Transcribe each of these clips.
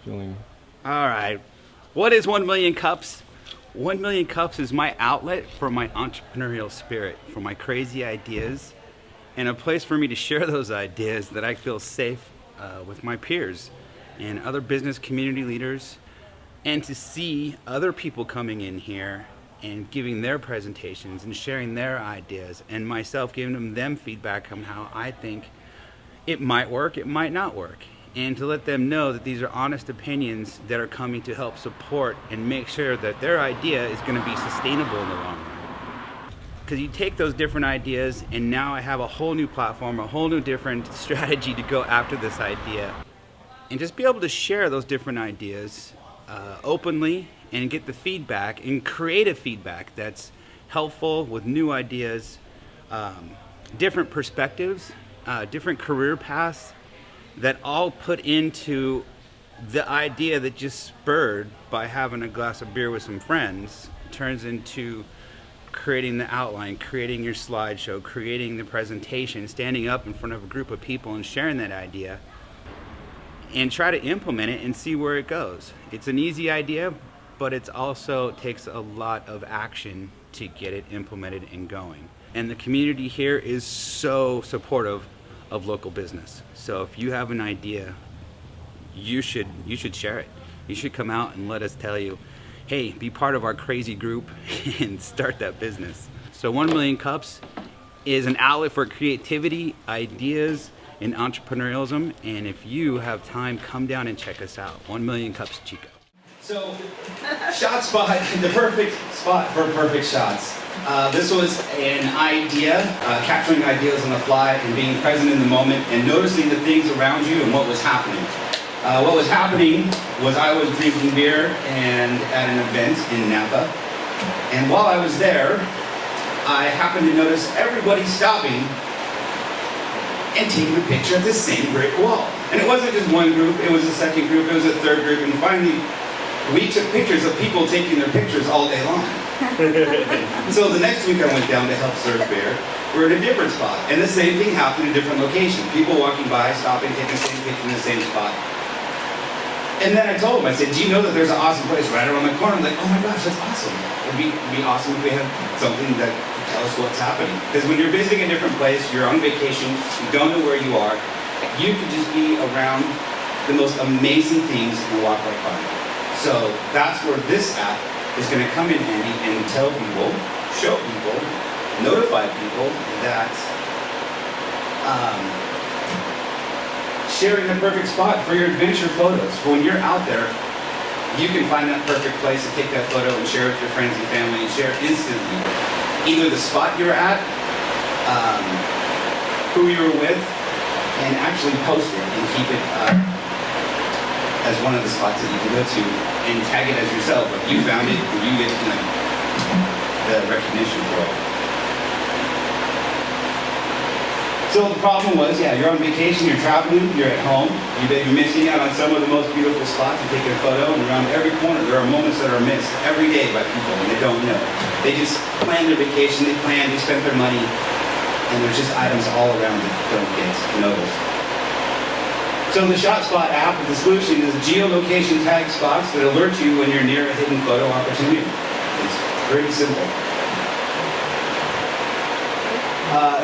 feeling. All right. What is 1 Million Cups? 1 Million Cups is my outlet for my entrepreneurial spirit, for my crazy ideas, and a place for me to share those ideas that I feel safe with my peers and other business community leaders, and to see other people coming in here and giving their presentations and sharing their ideas, and myself giving them feedback on how I think it might work, it might not work, and to let them know that these are honest opinions that are coming to help support and make sure that their idea is going to be sustainable in the long run. Because you take those different ideas, and now I have a whole new platform, a whole new different strategy to go after this idea, and just be able to share those different ideas openly and get the feedback and creative feedback that's helpful with new ideas, different perspectives, different career paths that all put into the idea that just spurred by having a glass of beer with some friends turns into creating the outline, creating your slideshow, creating the presentation, standing up in front of a group of people and sharing that idea, and try to implement it and see where it goes. It's an easy idea, but it also takes a lot of action to get it implemented and going. And the community here is so supportive of local business. So if you have an idea, you should share it. You should come out and let us tell you, hey, be part of our crazy group and start that business. So 1 Million Cups is an outlet for creativity, ideas, and entrepreneurialism. And if you have time, come down and check us out. 1 Million Cups Chico. So, Shotspot, the perfect spot for perfect shots. This was an idea, capturing ideas on the fly and being present in the moment and noticing the things around you and what was happening. What was happening was I was drinking beer and at an event in Napa. And while I was there, I happened to notice everybody stopping and taking a picture of the same brick wall. And it wasn't just one group, it was a second group, it was a third group, and finally we took pictures of people taking their pictures all day long. So the next week I went down to help serve beer. We're in a different spot, and the same thing happened in a different location. People walking by, stopping, taking the same picture in the same spot. And then I told them, I said, do you know that there's an awesome place right around the corner? I'm like, oh my gosh, that's awesome. It'd be awesome if we had something that could tell us what's happening. Because when you're visiting a different place, you're on vacation, you don't know where you are, you could just be around the most amazing things and walk right by. So that's where this app is going to come in handy and tell people, show people, notify people that sharing the perfect spot for your adventure photos. For when you're out there, you can find that perfect place to take that photo and share it with your friends and family and share instantly. Either the spot you're at, who you were with, and actually post it and keep it as one of the spots that you can go to and tag it as yourself. If you found it, you get the recognition for it. So the problem was, you're on vacation, you're traveling, you're at home, you're missing out on some of the most beautiful spots to take a photo, and around every corner there are moments that are missed every day by people and they don't know. They just plan their vacation, they spent their money, and there's just items all around that don't get noticed. So the Shotspot app, the solution is geolocation tag spots that alert you when you're near a hidden photo opportunity. It's pretty simple.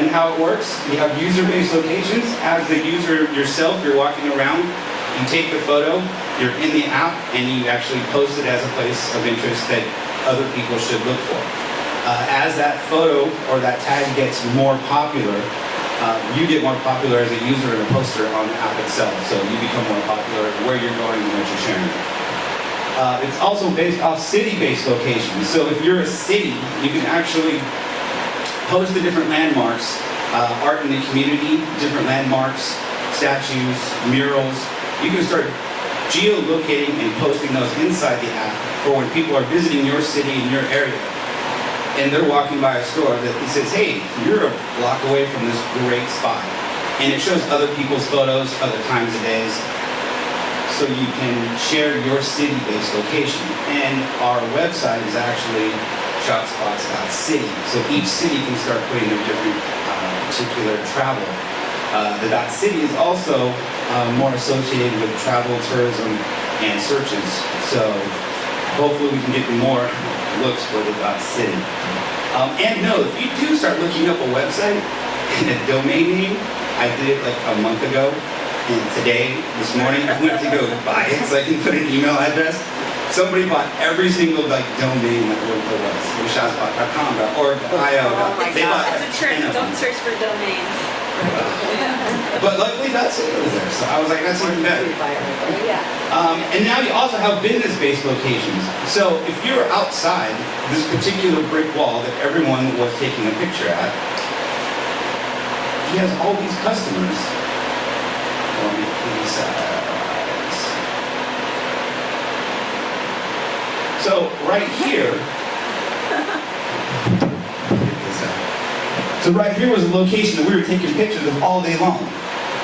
And how it works, you have user-based locations. As the user yourself, you're walking around, you take the photo, you're in the app, and you actually post it as a place of interest that other people should look for. As that photo or that tag gets more popular, you get more popular as a user and a poster on the app itself. So you become more popular where you're going and what you're sharing. It's also based off city-based locations. So if you're a city, you can actually post the different landmarks, art in the community, different landmarks, statues, murals. You can start geolocating and posting those inside the app for when people are visiting your city and your area. And they're walking by a store that says, hey, you're a block away from this great spot. And it shows other people's photos, other times of days, so you can share your city-based location. And our website is actually shotspots.city. So each city can start putting their different particular travel. The .city is also more associated with travel, tourism, and searches. So hopefully we can get more looks for the city. And no, if you do start looking up a website and a domain name, I did it like a month ago, and today, this morning, I went to go buy it so I can put an email address. Somebody bought every single domain that it was shotspot.com, .org, .io. Oh my They bought God. That's a trick. 10 of them. Don't search for domains. But luckily, that's it was there. So I was like, that's even better. Yeah. And now you also have business-based locations. So if you're outside this particular brick wall that everyone was taking a picture at, he has all these customers. Let me resize. So right here, so right here was a location that we were taking pictures of all day long.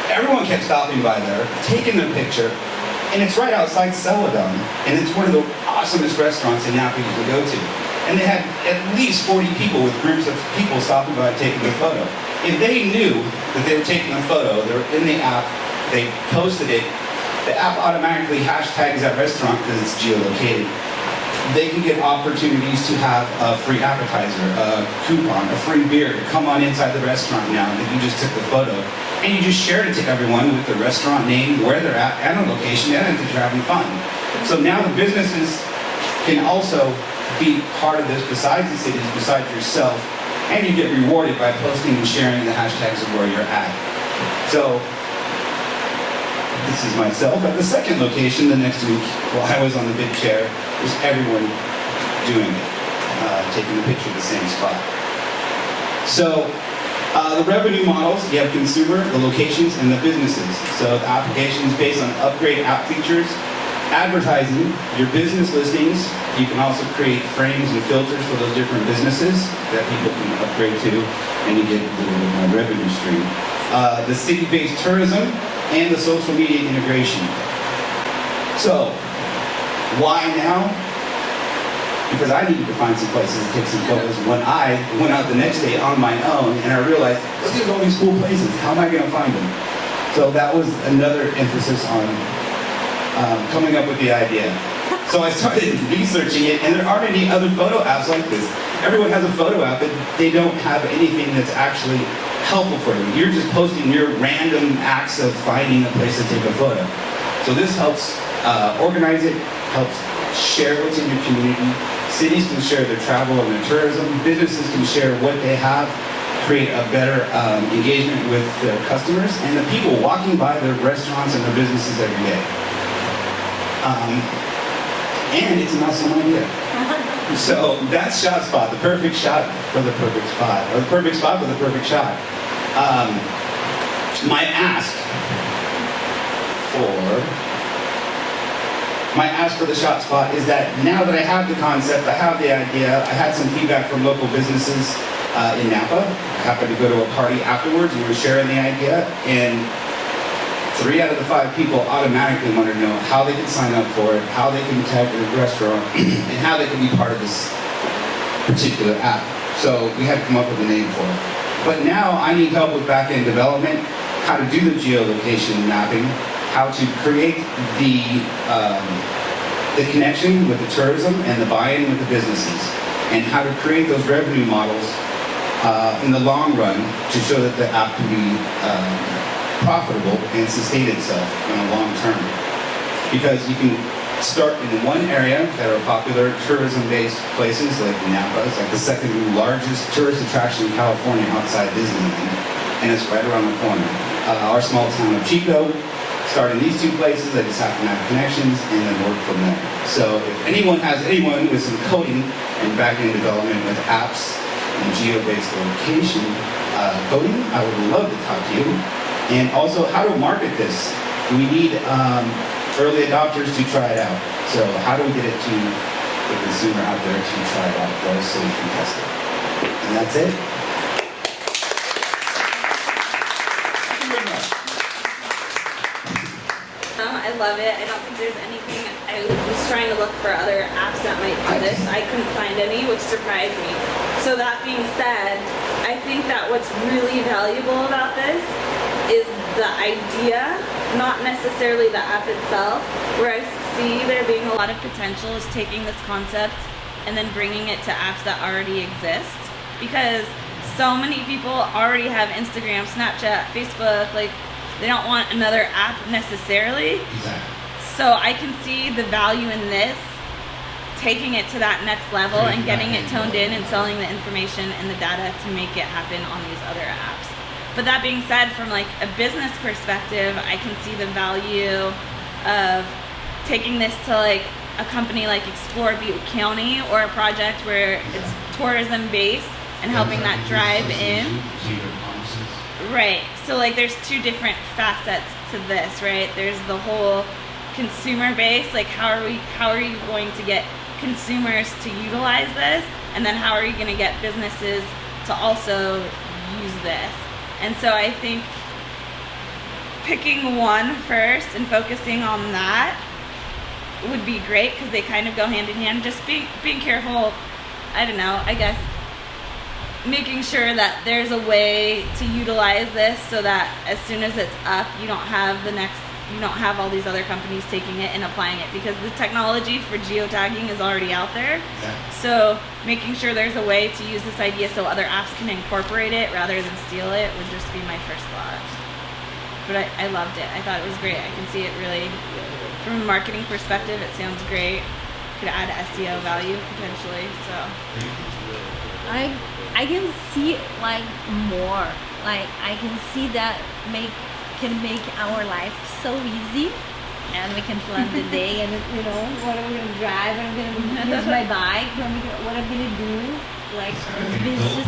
Everyone kept stopping by there, taking their picture, and it's right outside Celadon, and it's one of the awesomest restaurants in Napa you can go to. And they had at least 40 people with groups of people stopping by taking a photo. If they knew that they were taking a photo, they were in the app, they posted it, the app automatically hashtags that restaurant because it's geolocated. They can get opportunities to have a free appetizer, a coupon, a free beer to come on inside the restaurant now that you just took the photo. And you just shared it to everyone with the restaurant name, where they're at, and a location, and that you're having fun. So now the businesses can also be part of this besides the cities, besides yourself, and you get rewarded by posting and sharing the hashtags of where you're at. So this is myself at the second location the next week while I was on the big chair. Was everyone doing it, taking a picture of the same spot. So the revenue models, you have consumer, the locations, and the businesses. So the applications based on upgrade app features, advertising, your business listings. You can also create frames and filters for those different businesses that people can upgrade to, and you get a little bit more revenue stream. The city-based tourism and the social media integration. So, why now? Because I needed to find some places to take some photos when I went out the next day on my own, and I realized, look, there's all these cool places. How am I going to find them? So that was another emphasis on coming up with the idea. So I started researching it, and there aren't any other photo apps like this. Everyone has a photo app, but they don't have anything that's actually helpful for them. You're just posting your random acts of finding a place to take a photo. So this helps organize it, helps share what's in your community. Cities can share their travel and their tourism. Businesses can share what they have, create a better engagement with their customers and the people walking by their restaurants and their businesses every day. And it's an awesome idea. So that's Shotspot, the perfect shot for the perfect spot, or the perfect spot for the perfect shot. My ask for the Shotspot is that now that I have the concept, I have the idea, I had some feedback from local businesses in Napa. I happened to go to a party afterwards, we were sharing the idea, and 3 out of the 5 people automatically wanted to know how they could sign up for it, how they can tag the restaurant, and how they can be part of this particular app. So we had to come up with a name for it. But now I need help with back-end development, how to do the geolocation mapping, how to create the connection with the tourism and the buy-in with the businesses, and how to create those revenue models in the long run to show that the app can be profitable and sustain itself in the long term. Because you can start in one area that are popular tourism-based places like Napa. It's like the second largest tourist attraction in California outside Disneyland, and it's right around the corner. Our small town of Chico, start in these 2 places. I just happen to have connections and then work from there. So if anyone has anyone with some coding and back-end development with apps and geo-based location coding, I would love to talk to you. And also how to market this. We need early adopters to try it out. So how do we get it to the consumer out there to try it out for us so we can test it? And that's it. I love it. I don't think there's anything. I was trying to look for other apps that might do this. I couldn't find any, which surprised me. So that being said, I think that what's really valuable about this is the idea, not necessarily the app itself, where I see there being a lot of potential is taking this concept and then bringing it to apps that already exist, because so many people already have Instagram, Snapchat, Facebook. Like, they don't want another app necessarily. Exactly. So I can see the value in this, taking it to that next level and getting it toned in and selling the information and the data to make it happen on these other apps. But that being said, from like a business perspective, I can see the value of taking this to like a company like Explore Butte County, or a project where it's tourism based and helping that drive in. Right. So like there's two different facets to this, right? There's the whole consumer base, like how are you going to get consumers to utilize this, and then how are you going to get businesses to also use this. And so I think picking one first and focusing on that would be great, because they kind of go hand in hand. Just being careful, I don't know, I guess making sure that there's a way to utilize this so that as soon as it's up, you don't have all these other companies taking it and applying it, because the technology for geotagging is already out there. Exactly. So making sure there's a way to use this idea so other apps can incorporate it rather than steal it would just be my first thought. But I loved it. I thought it was great. I can see it really, from a marketing perspective, it sounds great. Could add SEO value potentially. So I can see like more. Like I can see that can make our life so easy, and we can plan the day and what I'm gonna drive, and I'm gonna use my bike, what I'm gonna do, like this just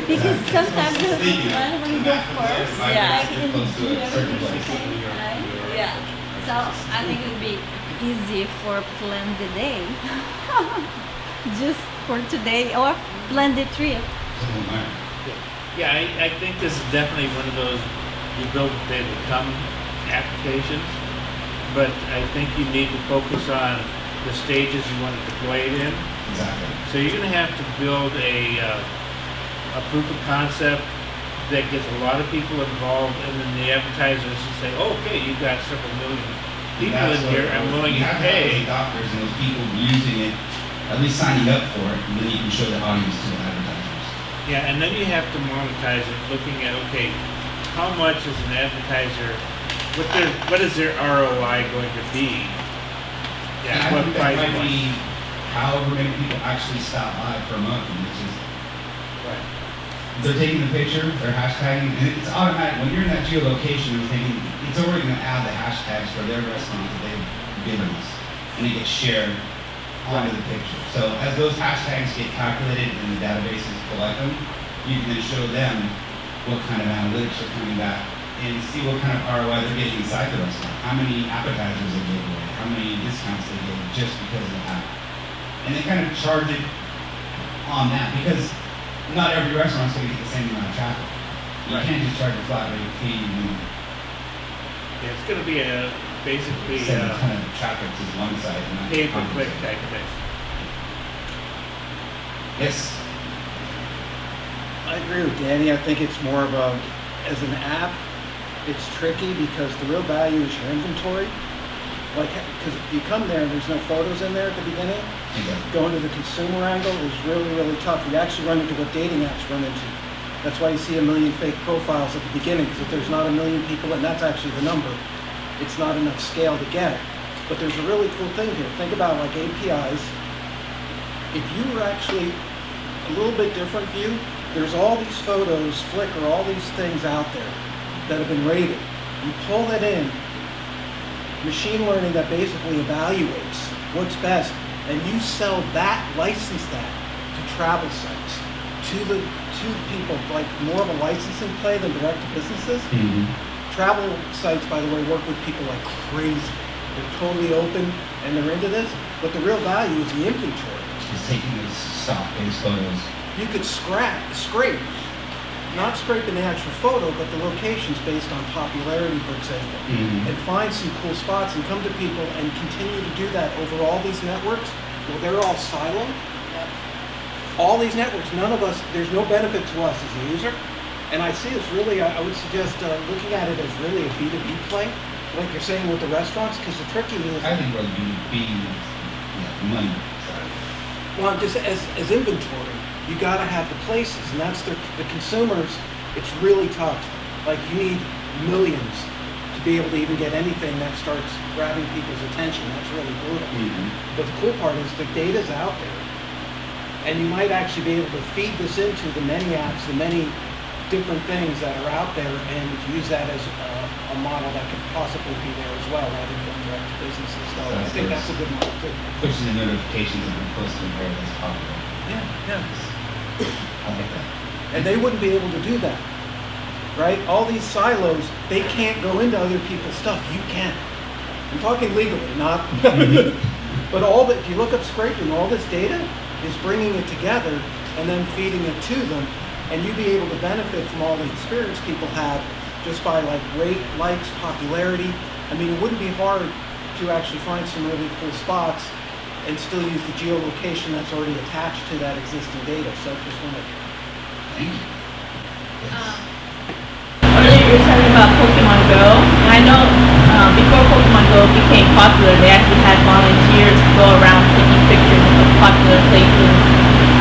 because sometimes you have to plan when you go first, like you can do everything at the same time. yeah. So I think it would be easy for plan the day, just for today, or plan the trip. Yeah, I think this is definitely one of those you build they become applications, but I think you need to focus on the stages you want to deploy it in. Exactly. So you're going to have to build a proof of concept that gets a lot of people involved, and then the advertisers will say, oh, okay, you've got several million people in here, I'm willing to pay. Doctors and those people using it, at least signing up for it, and then you can show the audience to the advertisers. Yeah, and then you have to monetize it, looking at, okay, how much is an advertiser, what is their ROI going to be? And I think that might be however many people actually stop by per month, and it's just, Right. they're taking the picture, they're hashtagging, and it's automatic. When you're in that geolocation, it's already going to add the hashtags for their restaurant that they've given us, and it gets shared onto the picture. So as those hashtags get calculated and the databases collect them, you can then show them what kind of analytics are coming back and see what kind of ROI they're getting inside the restaurant. How many appetizers they gave away, how many discounts they gave just because of the app. And they kind of charge it on that, because not every restaurant's going to get the same amount of traffic. You can't just charge a flat rate fee and Yeah, it's going to be basically send a ton of traffic to one side. And not pay-per-click type of thing. Yes. I agree with Danny. I think it's more of as an app, it's tricky because the real value is your inventory. Like, because if you come there and there's no photos in there at the beginning, Exactly. going to the consumer angle is really, really tough. You actually run into what dating apps run into. That's why you see a million fake profiles at the beginning, because if there's not a million people, and that's actually the number, it's not enough scale to get it. But there's a really cool thing here. Think about like APIs. If you were actually a little bit different view, there's all these photos, Flickr, all these things out there that have been rated. You pull that in, machine learning that basically evaluates what's best, and you sell that, license that to travel sites, to the people, like more of a licensing play than direct to businesses. Mm-hmm. Travel sites, by the way, work with people like crazy. They're totally open and they're into this, but the real value is the inventory. Just taking those stock-based photos. You could scrape, not scraping the actual photo, but the locations based on popularity, for example, and find some cool spots and come to people and continue to do that over all these networks. Well, they're all siloed. All these networks, none of us, there's no benefit to us as a user. And I see this really, I would suggest looking at it as really a B2B play. What you're saying with the restaurants, because the tricky is, I think we're money. well, just as inventory, you gotta have the places, and that's the consumers, it's really tough. Like, you need millions to be able to even get anything that starts grabbing people's attention. That's really brutal. But the cool part is the data's out there. And you might actually be able to feed this into the many apps, the many different things that are out there, and use that as a model that could possibly be there as well, rather than going direct to businesses. So I think that's a good model too. Pushing the notifications of the post and where it's popular. Yeah. I like that. And they wouldn't be able to do that, right? All these silos, they can't go into other people's stuff. You can. I'm talking legally, not. But if you look up scraping, all this data is bringing it together and then feeding it to them, and you'd be able to benefit from all the experience people have just by like rate, likes, popularity. I mean, it wouldn't be hard to actually find some really cool spots and still use the geolocation that's already attached to that existing data. So just want to. Thank you. Earlier you were talking about Pokemon Go, and I know before Pokemon Go became popular, they actually had volunteers go around taking pictures of popular places,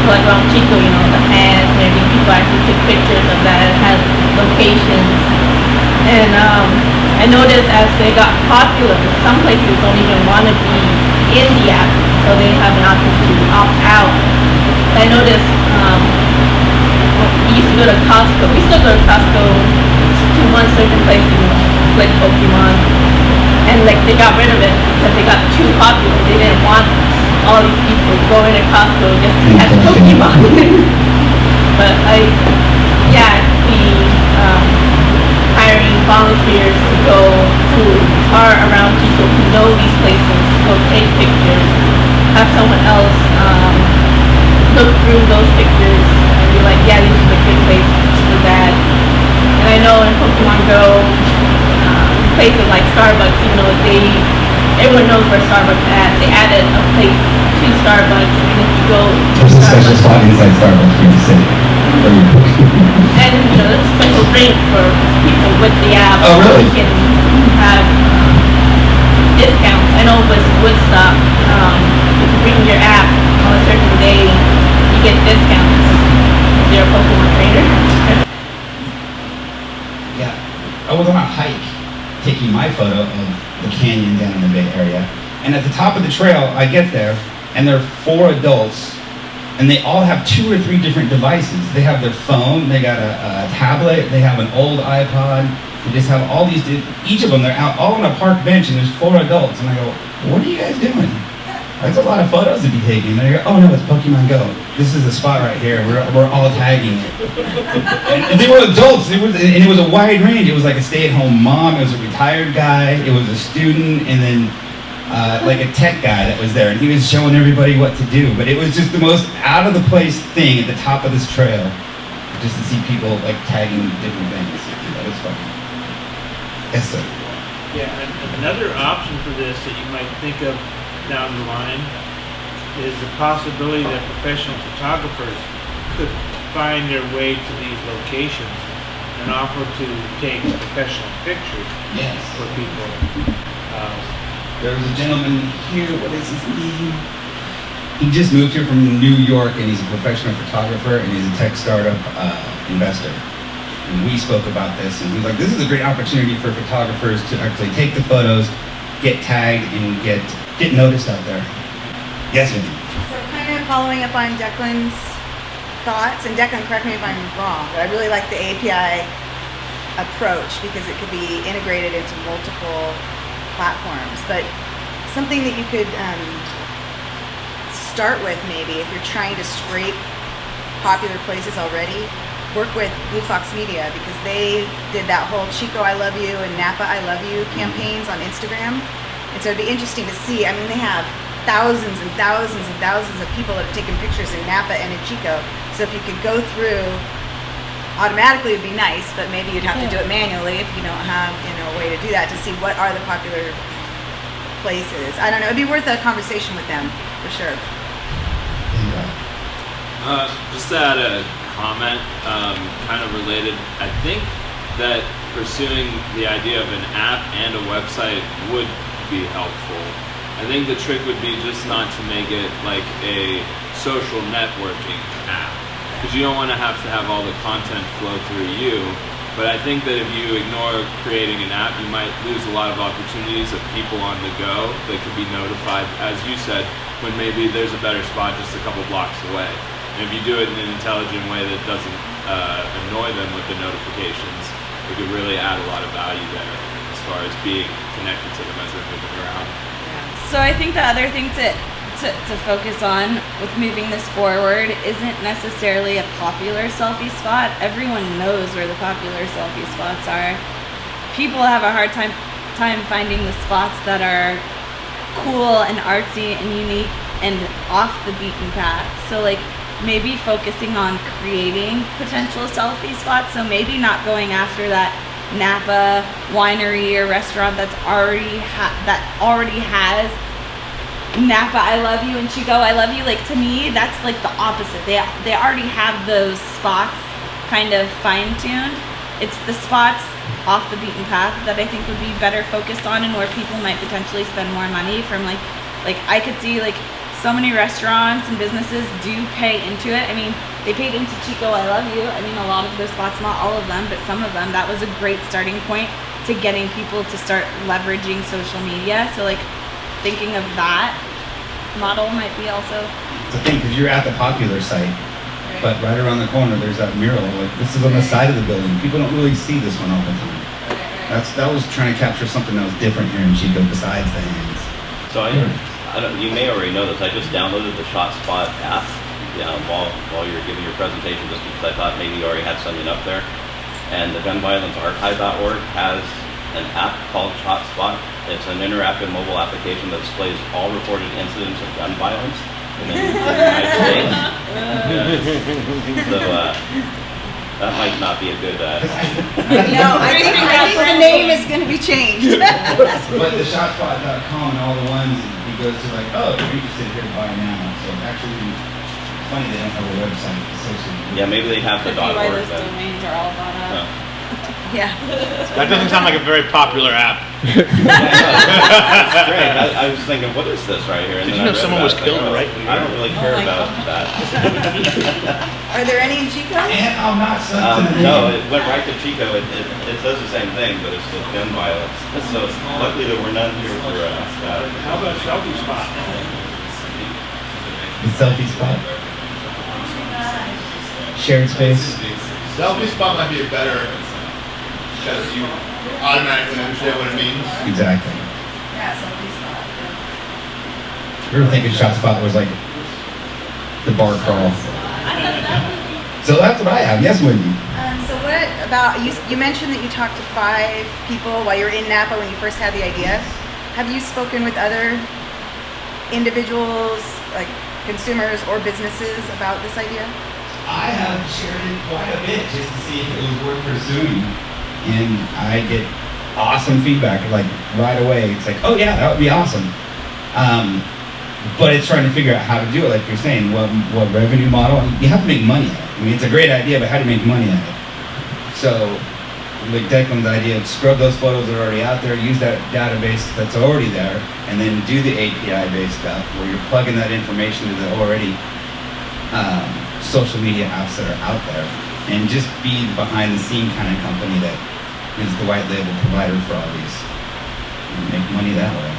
like around Chico, you know, the hands and everything. People actually took pictures of that and had locations. And I noticed as they got popular, some places don't even want to be in the app, so they have an option to opt out. I noticed we used to go to Costco. We still go to Costco to one certain place to play Pokemon, and like they got rid of it because they got too popular. They didn't want all these people going to Costco just to catch Pokemon. But I see hiring volunteers to go who are around people who know these places, go take pictures, have someone else look through those pictures and be like, yeah, this is a good place for that. And I know in Pokemon Go, places like Starbucks, even though everyone knows where Starbucks is at, they added a place to Starbucks, and if you go to There's a special spot inside Starbucks for you to sit. and there's a special drink for people with the app. Oh, really? You can have discounts. I know with Woodstock, if you bring your app on a certain day, you get discounts if you're a Pokemon trainer. Yeah. I was on a hike taking my photo of the canyon down in the Bay Area. And at the top of the trail, I get there, and there are 4 adults, and they all have 2 or 3 different devices. They have their phone, they got a tablet, they have an old iPod, they just have all these, each of them, they're out all on a park bench, and there's 4 adults. And I go, what are you guys doing? That's a lot of photos to be taking. And they go, oh no, it's Pokemon Go. This is the spot right here. We're all tagging it. And they were adults. And it was a wide range. It was like a stay-at-home mom. It was a retired guy. It was a student, and then like a tech guy that was there. And he was showing everybody what to do. But it was just the most out-of-the-place thing at the top of this trail, just to see people like tagging different things. That was fun. Yes, sir. Yeah, and another option for this that you might think of down the line is the possibility that professional photographers could find their way to these locations and offer to take professional pictures Yes. for people. There was a gentleman here, what is his name? He just moved here from New York, and he's a professional photographer, and he's a tech startup investor. And we spoke about this, and he was like, this is a great opportunity for photographers to actually take the photos, get tagged, and get noticed out there. Yes, ma'am. So kind of following up on Declan's thoughts, and Declan, correct me if I'm wrong, but I really like the API approach because it could be integrated into multiple platforms. But something that you could start with maybe if you're trying to scrape popular places already, work with Blue Fox Media because they did that whole Chico I Love You and Napa I Love You campaigns on Instagram. And so it'd be interesting to see. I mean, they have thousands and thousands and thousands of people that have taken pictures in Napa and in Chico. So if you could go through, automatically it'd be nice, but maybe you'd have to do it manually if you don't have, a way to do that, to see what are the popular places. I don't know. It'd be worth a conversation with them for sure. Just to add a comment, kind of related. I think that pursuing the idea of an app and a website would be helpful. I think the trick would be just not to make it like a social networking app, because you don't want to have all the content flow through you. But I think that if you ignore creating an app, you might lose a lot of opportunities of people on the go that could be notified, as you said, when maybe there's a better spot just a couple blocks away. And if you do it in an intelligent way that doesn't annoy them with the notifications, it could really add a lot of value there as far as being connected to them as they're moving around. So I think the other thing to focus on with moving this forward isn't necessarily a popular selfie spot. Everyone knows where the popular selfie spots are. People have a hard time finding the spots that are cool and artsy and unique and off the beaten path. So like maybe focusing on creating potential selfie spots. So maybe not going after that Napa winery or restaurant that's already has Napa I love you and Chico I love you. Like, to me, that's like the opposite. They already have those spots kind of fine-tuned. It's the spots off the beaten path that I think would be better focused on, and where people might potentially spend more money from like I could see like so many restaurants and businesses do pay into it. I mean, they paid into Chico I love you. I mean, a lot of those spots, not all of them, but some of them, that was a great starting point to getting people to start leveraging social media. So like thinking of that model might be also. It's a thing, because you're at the popular site, but right around the corner there's that mural. Like, this is on the side of the building. People don't really see this one all the time. That was trying to capture something that was different here in Chico besides the hands. So you may already know this. I just downloaded the Shotspot app while you were giving your presentation, just because I thought maybe you already had something up there. And the gunviolencearchive.org has an app called Shotspot. It's an interactive mobile application that displays all reported incidents of gun violence in the United States. So that might not be a good. No, I think the name is going to be changed. But the shotspot.com and all the ones, he goes to like, oh, if you're interested, here to buy now. So actually, it's funny they don't have a website associated. Yeah, maybe they have the Could be why .org those then. domains are all bought up. Yeah. That doesn't sound like a very popular app. Yeah, it's great. I was thinking, what is this right here? And Did then you know I read someone about was it, killed like, right I don't really care about that. Are there any in Chico? And I'm not stuck to the No, name. it went right to Chico. It does the same thing, but it's with gun violence. So luckily there were none here for How about selfie spot? The selfie spot. Shared space. Selfie spot might be a better, because you automatically understand what it means. Exactly. Yeah, selfie spot. We were thinking Shotspot was like the bar crawl. So that's what I have. Yes, Wendy. So what about, you mentioned that you talked to 5 people while you were in Napa when you first had the idea. Have you spoken with other individuals, like consumers or businesses, about this idea? I have shared it quite a bit just to see if it was worth pursuing. And I get awesome feedback, like right away. It's like, oh yeah, that would be awesome. But it's trying to figure out how to do it, like you're saying. What revenue model? You have to make money at it. I mean, it's a great idea, but how do you make money at it? So, like Declan's idea, scrub those photos that are already out there, use that database that's already there, and then do the API-based stuff where you're plugging that information to the already social media apps that are out there, and just be behind-the-scene kind of company that is the white label provider for all these, and make money that way.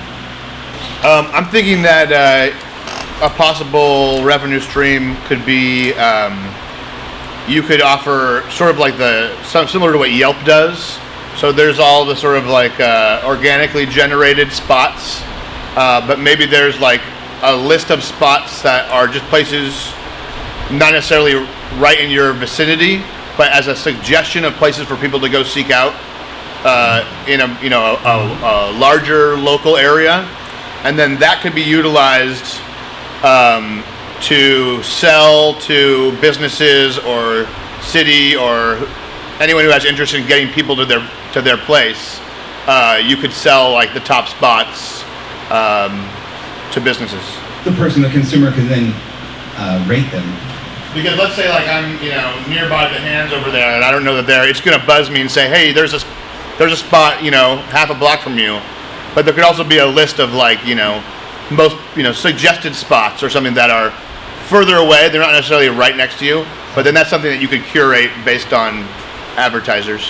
I'm thinking that a possible revenue stream could be you could offer sort of like similar to what Yelp does. So there's all the sort of like organically generated spots, but maybe there's like a list of spots that are just places not necessarily right in your vicinity, but as a suggestion of places for people to go seek out in a larger local area. And then that could be utilized to sell to businesses or city or anyone who has interest in getting people to their place. You could sell like the top spots to businesses. The consumer can then rate them. Because let's say like I'm nearby the hands over there and I don't know that it's going to buzz me and say, hey, there's there's a spot, half a block from you, but there could also be a list of most, suggested spots or something that are further away. They're not necessarily right next to you, but then that's something that you could curate based on advertisers.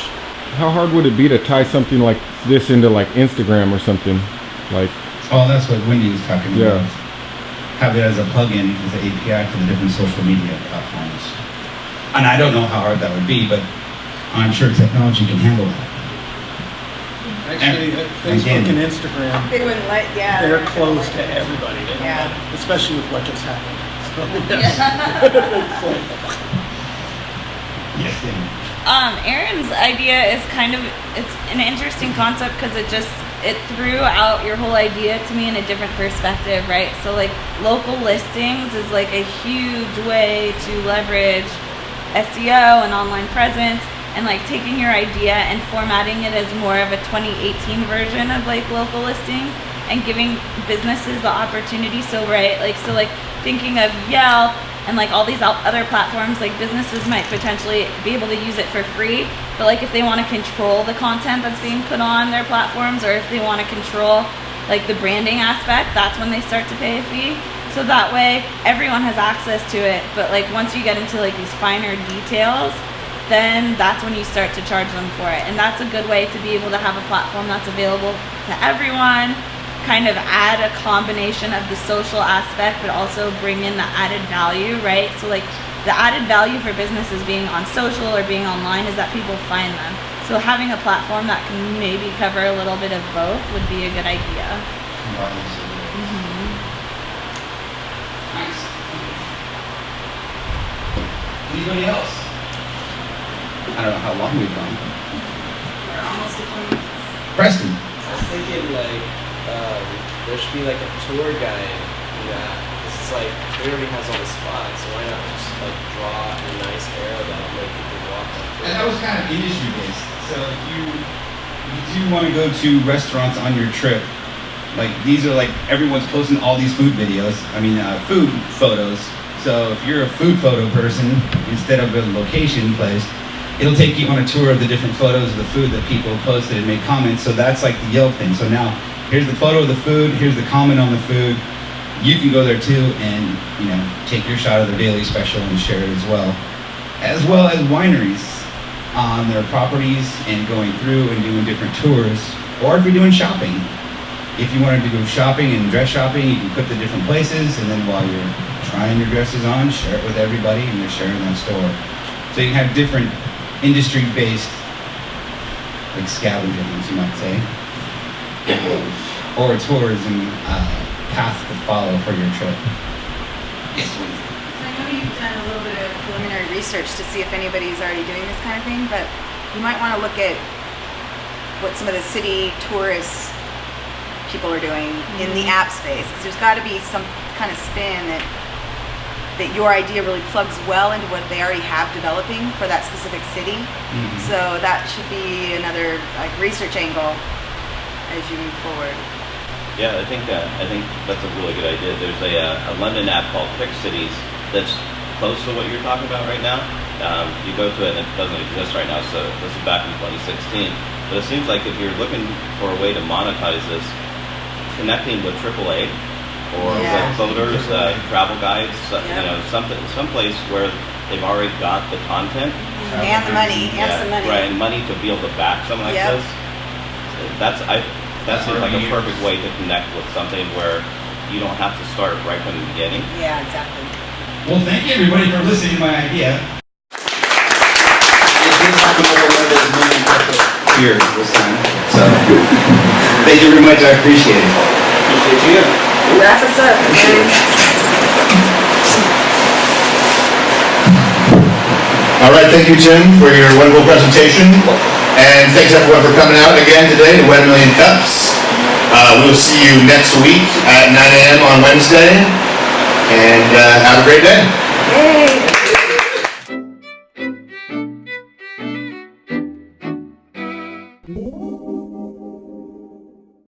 How hard would it be to tie something like this into like Instagram or something? Oh, that's what Wendy was talking Yeah. about. Have it as a plugin, as an API for the different social media platforms. And I don't know how hard that would be, but I'm sure technology can handle that. Actually, Facebook and Instagram, They wouldn't let, yeah. they're closed to everybody, Yeah. especially with what just happened. Yes, Danny. Aaron's idea is it's an interesting concept because it threw out your whole idea to me in a different perspective, right? So like local listings is like a huge way to leverage SEO and online presence, and like taking your idea and formatting it as more of a 2018 version of like local listings and giving businesses the opportunity. So thinking of Yelp and like all these other platforms, like businesses might potentially be able to use it for free, but like if they want to control the content that's being put on their platforms, or if they want to control like the branding aspect, that's when they start to pay a fee. So that way everyone has access to it, but like once you get into like these finer details, then that's when you start to charge them for it. And that's a good way to be able to have a platform that's available to everyone, kind of add a combination of the social aspect, but also bring in the added value, right? So like the added value for businesses being on social or being online is that people find them. So having a platform that can maybe cover a little bit of both would be a good idea. Nice. Anybody else? I don't know how long we've gone. We're almost at 20 minutes. Preston. I was thinking there should be like a tour guide for that. It's like he already has all the spots, so why not just like draw a nice arrow that'll make people walk on it? And that was kind of industry based. So if you do want to go to restaurants on your trip, like these are like everyone's posting all these food videos. Food photos. So if you're a food photo person, instead of a location place, it'll take you on a tour of the different photos of the food that people posted and made comments. So that's like the Yelp thing. So now here's the photo of the food, here's the comment on the food. You can go there too and take your shot of the daily special and share it as well as wineries on their properties and going through and doing different tours. Or if you're doing shopping, if you wanted to go shopping and dress shopping, you can put the different places, and then while you're trying your dresses on, share it with everybody, and you're sharing that store. So you can have different industry-based, like scavenger things, you might say, or tourism path to follow for your trip. Yes, Wendy. So I know you've done a little bit of preliminary research to see if anybody's already doing this kind of thing, but you might want to look at what some of the city tourist people are doing in the app space. 'Cause there's got to be some kind of spin that your idea really plugs well into what they already have developing for that specific city. Mm-hmm. So that should be another research angle as you move forward. Yeah, I think that's a really good idea. There's a London app called Pick Cities that's close to what you're talking about right now. You go to it and it doesn't exist right now, so this is back in 2016. But it seems like if you're looking for a way to monetize this, connecting with AAA or with voters, travel guides, someplace where they've already got the content And the money, and some money. right, and money to be able to back something like this. That seems like a perfect way to connect with something where you don't have to start right from the beginning. Yeah, exactly. Well, thank you everybody for listening to my idea. It did happen over one of those million here this time. So, thank you very much. I appreciate it. Appreciate you. Wrap us up. All right, thank you, Tim, for your wonderful presentation. And thanks everyone for coming out again today to Win a Million Cups. We'll see you next week at 9 a.m. on Wednesday. And have a great day. Yay.